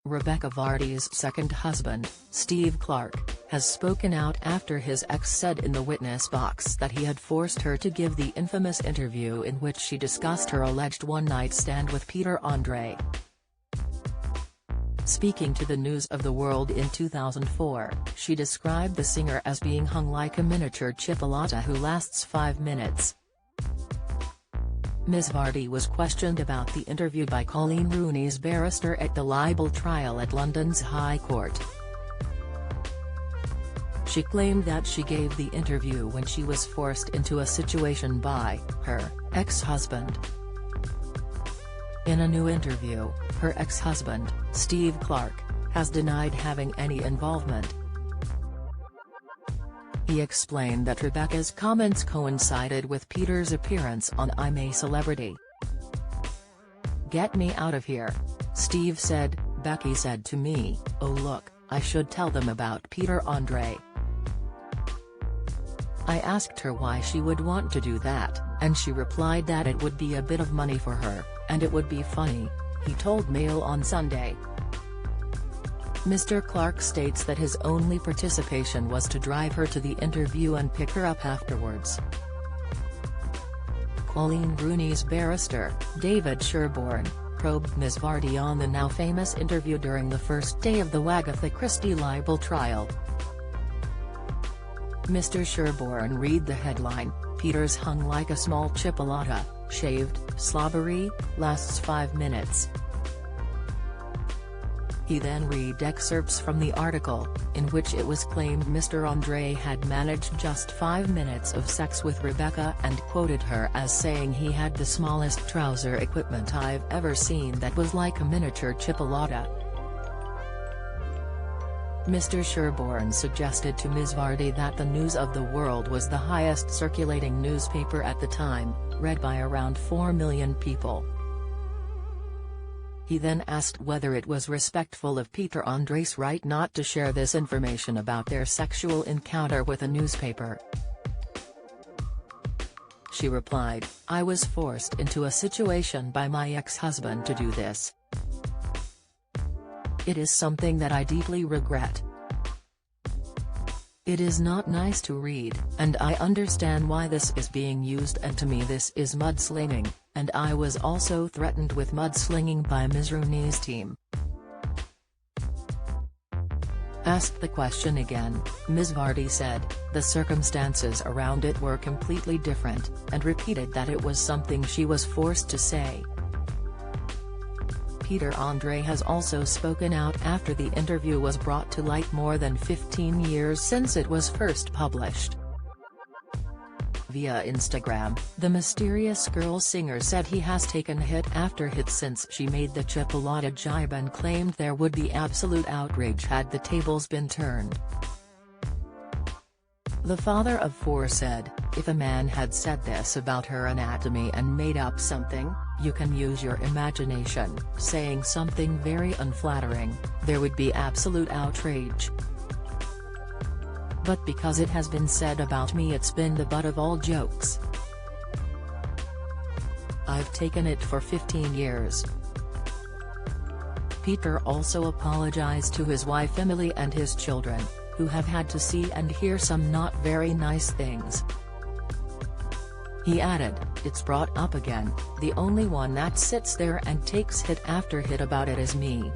Rebekah Vardy's second husband, Steve Clark, has spoken out after his ex said in the witness box that he had forced her to give the infamous interview in which she discussed her alleged one-night stand with Peter Andre. Speaking to the News of the World in 2004, she described the singer as being hung like a miniature chipolata who lasts 5 minutes. Ms. Vardy was questioned about the interview by Coleen Rooney's barrister at the libel trial at London's High Court. She claimed that she gave the interview when she was forced into a situation by her ex-husband. In a new interview, her ex-husband, Steve Clark, has denied having any involvement. He explained that Rebekah's comments coincided with Peter's appearance on I'm a Celebrity. "Get me out of here," Steve said. "Becky said to me, 'Oh look, I should tell them about Peter Andre.' I asked her why she would want to do that, and she replied that it would be a bit of money for her, and it would be funny," he told Mail on Sunday. Mr. Clark states that his only participation was to drive her to the interview and pick her up afterwards. Coleen Rooney's barrister, David Sherborne, probed Ms. Vardy on the now famous interview during the first day of the Agatha Christie libel trial. Mr. Sherborne read the headline, "Peter's hung like a small chipolata, shaved, slobbery, lasts 5 minutes." He then read excerpts from the article, in which it was claimed Mr. Andre had managed just 5 minutes of sex with Rebekah and quoted her as saying he had the smallest trouser equipment I've ever seen that was like a miniature chipolata. Mr. Sherborne suggested to Ms. Vardy that the News of the World was the highest circulating newspaper at the time, read by around 4 million people. He then asked whether it was respectful of Peter Andre's right not to share this information about their sexual encounter with a newspaper. She replied, "I was forced into a situation by my ex-husband to do this. It is something that I deeply regret. It is not nice to read, and I understand why this is being used, and to me this is mudslinging, and I was also threatened with mudslinging by Ms. Rooney's team." Asked the question again, Ms. Vardy said, the circumstances around it were completely different, and repeated that it was something she was forced to say. Peter Andre has also spoken out after the interview was brought to light more than 15 years since it was first published. Via Instagram, the mysterious girl singer said he has taken hit after hit since she made the chipolata jibe and claimed there would be absolute outrage had the tables been turned. The father of 4 said, "If a man had said this about her anatomy and made up something, you can use your imagination, saying something very unflattering, there would be absolute outrage. But because it has been said about me, it's been the butt of all jokes. I've taken it for 15 years." Peter also apologized to his wife Emily and his children, who have had to see and hear some not very nice things. He added, "It's brought up again, the only one that sits there and takes hit after hit about it is me.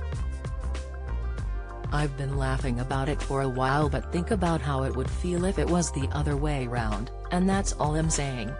I've been laughing about it for a while, but think about how it would feel if it was the other way round, and that's all I'm saying."